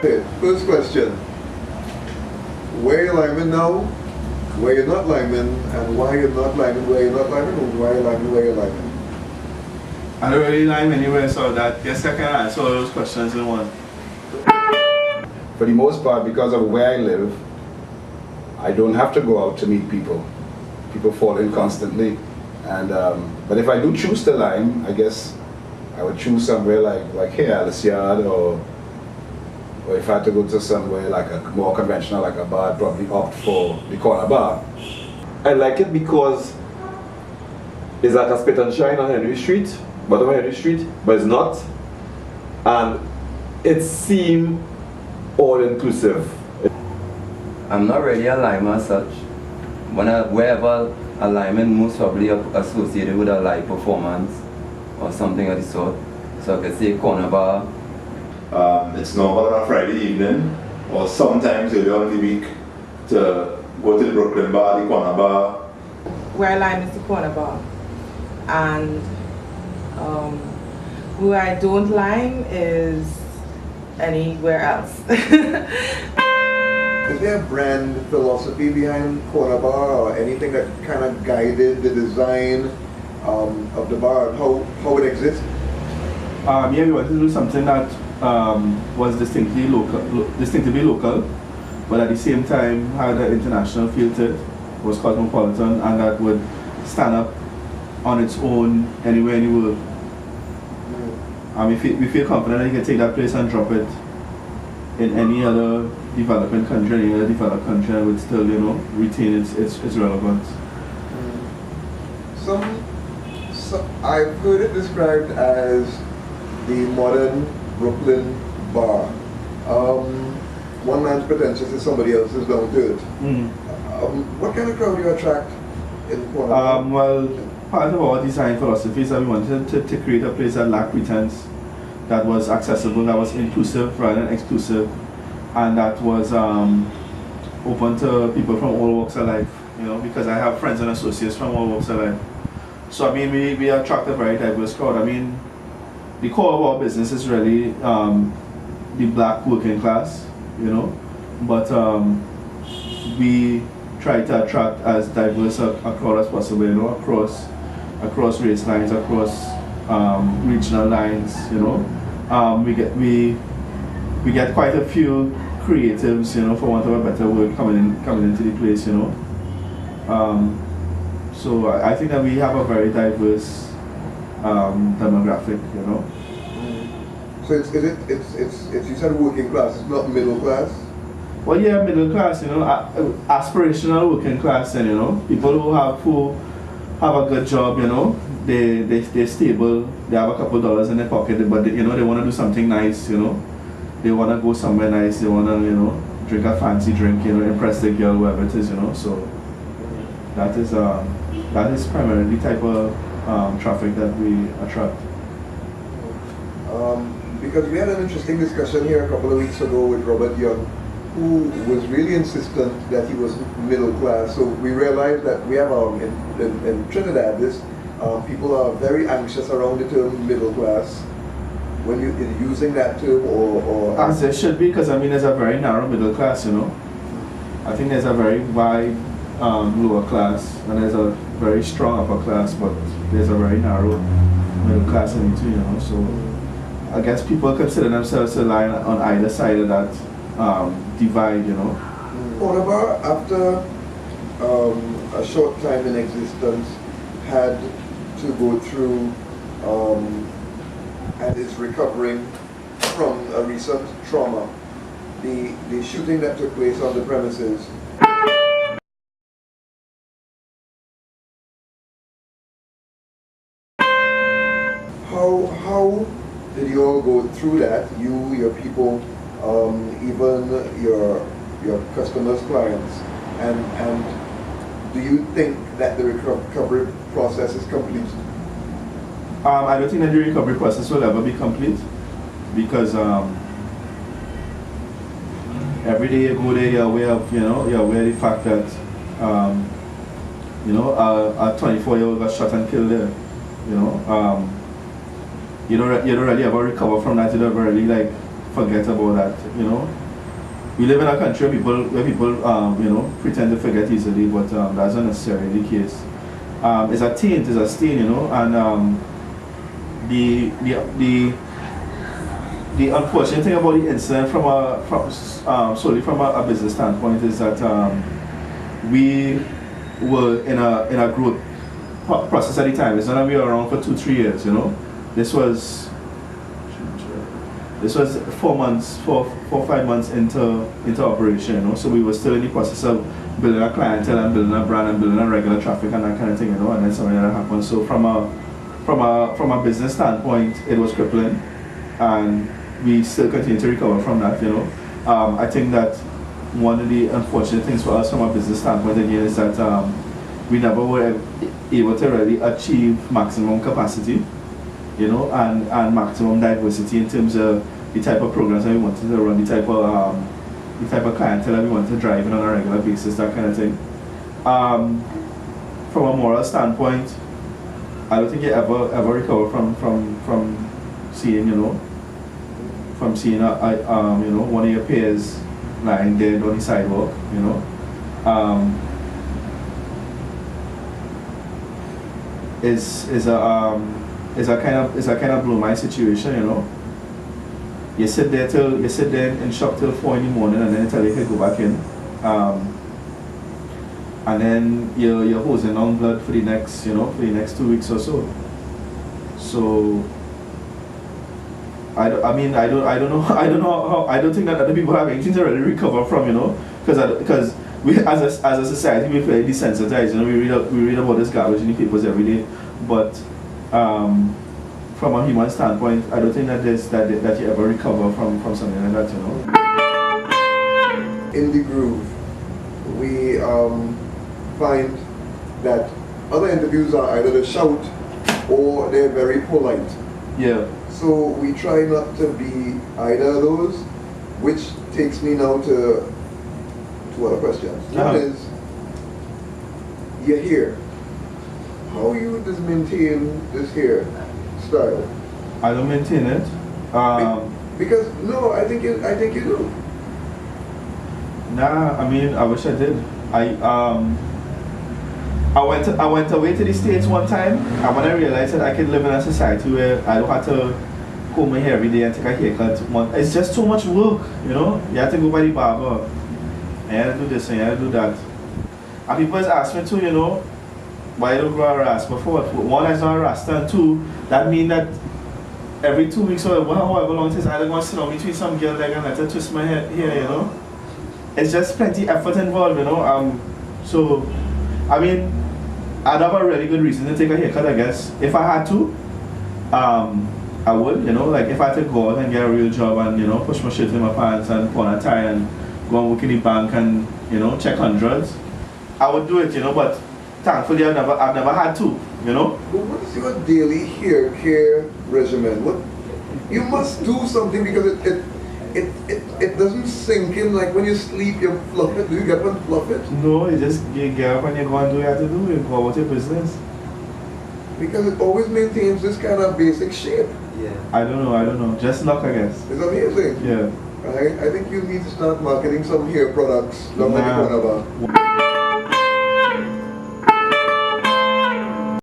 Okay, first question. Where you lineman now? Where you're not lineman? And why you're not lineman? Where you're not lineman? And why you're lineman? Where you're lineman? I don't really lime anywhere, so that guess I can answer all those questions in one. For the most part, because of where I live, I don't have to go out to meet people. People fall in constantly. And but if I do choose to lime, I guess I would choose somewhere like here, Alice Yard, or if I had to go to somewhere like a more conventional, like a bar, I'd probably opt for the corner bar. I like it because it's like a spit and shine on Henry Street, bottom of Henry Street, but it's not. And it seems all-inclusive. I'm not really a lineman as such. Wherever a lineman most probably associated with a live performance or something of the sort. So I could say corner bar. It's normal on a Friday evening, or sometimes earlier on in the week, to go to the Brooklyn bar, the corner bar. Where I lime is the corner bar. And where I don't lime is anywhere else. Is there a brand philosophy behind corner bar or anything that kind of guided the design of the bar and how it exists? Yeah, we wanted to do something that was distinctively local, but at the same time had an international feel to it, was cosmopolitan, and that would stand up on its own anywhere in the world. We feel confident that you can take that place and drop it in any other developing country, any other developed country, and would still, retain its relevance. I've heard it described as the modern Brooklyn bar. One man's pretentious is somebody else's down to it. What kind of crowd do you attract in corner bar? Well, part of our design philosophy is that we wanted to create a place that lacked pretense, that was accessible, that was inclusive rather than exclusive, and that was open to people from all walks of life, because I have friends and associates from all walks of life. So we attract a very diverse crowd. The core of our business is really the black working class, but we try to attract as diverse a crowd as possible, across race lines, across regional lines, we get quite a few creatives, for want of a better word, coming into the place, So I think that we have a very diverse demographic, So it's you said working class, it's not middle class? Well, yeah, middle class, aspirational working class, and people who have a good job, they're stable, they have a couple dollars in their pocket, but they want to do something nice, they want to go somewhere nice, they want to, drink a fancy drink, impress the girl, whoever it is, so that is primarily the type of traffic that we attract. Because we had an interesting discussion here a couple of weeks ago with Robert Young, who was really insistent that he was middle class. So we realized that we have in Trinidad people are very anxious around the term middle class. When you're using that term, or as there should be, because there's a very narrow middle class. I think there's a very wide lower class, and there's a very strong upper class, but there's a very narrow middle class in between. So I guess people consider themselves to lie on either side of that divide, Corner bar, after a short time in existence, had to go through and is recovering from a recent trauma. The shooting that took place on the premises. How did you all go through that? You, your people, even your customers, clients, and do you think that the recovery process is complete? I don't think that the recovery process will ever be complete, because every day you go there, you're aware of, you're aware of the fact that, a 24-year-old got shot and killed there, you don't really ever recover from that. You don't ever really forget about that, you know. We live in a country where people you know, pretend to forget easily, but that's not necessarily the case. It's a taint, it's a stain, you know, and the unfortunate thing about the incident solely from a business standpoint is that we were in a growth process at the time. It's not that we were around for 2-3 years, you know. This was 4 months, 4-5 months into operation, you know. So we were still in the process of building a clientele and building a brand and building a regular traffic and that kind of thing, you know. And then something like that happened. So from a business standpoint, it was crippling, and we still continue to recover from that, you know. I think that one of the unfortunate things for us from a business standpoint again is that we never were able to really achieve maximum capacity, you know, and maximum diversity in terms of the type of programs that we wanted to run, the type of clientele that we wanted to drive in on a regular basis, that kind of thing. From a moral standpoint, I don't think you ever recover from seeing, you know, you know, one of your peers lying dead on the sidewalk, you know. Is a kind of blow my situation, you know. You sit there in shock till 4 in the morning, and then they tell you to go back in, and then you're hosing on blood for the next 2 weeks or so. So I don't think that other people have anything to really recover from, you know, because we as a society we're very desensitized, you know. We read about this garbage in the papers every day, but from a human standpoint, I don't think that that you ever recover from something like that, you know. INDIgroove, we find that other interviews are either a shout or they're very polite. Yeah. So we try not to be either of those, which takes me now to two other questions. One is, your hair. How you just maintain this hair style? I don't maintain it. Because no, I think you do. Nah, I mean, I wish I did. I went away to the States one time, and when I realized that I could live in a society where I don't have to comb my hair every day and take a haircut, it's just too much work, you know. You have to go by the barber, and you have to do this and you have to do that. And people ask me too, you know, why you don't grow a rasta? For what? One, that's not a rasta, and two, that means that every 2 weeks or however long it is, I'm going to sit down between some girl like and let her twist my hair, you know. It's just plenty effort involved, you know. So, I mean, I'd have a really good reason to take a haircut, I guess. If I had to, I would, you know. Like if I had to go out and get a real job and, you know, push my shirt in my pants and put on a tie and go and work in the bank and, you know, check hundreds, I would do it, you know. But thankfully, I've never had to, you know. But what is your daily hair care regimen? What you must do something, because it doesn't sink in. Like when you sleep, you fluff it. Do you get up and fluff it? No, you get up and you go and do what you have to do. You go about your business. Because it always maintains this kind of basic shape. Yeah. I don't know. Just luck, I guess. It's amazing. Yeah. I think you need to start marketing some hair products down the corner bar.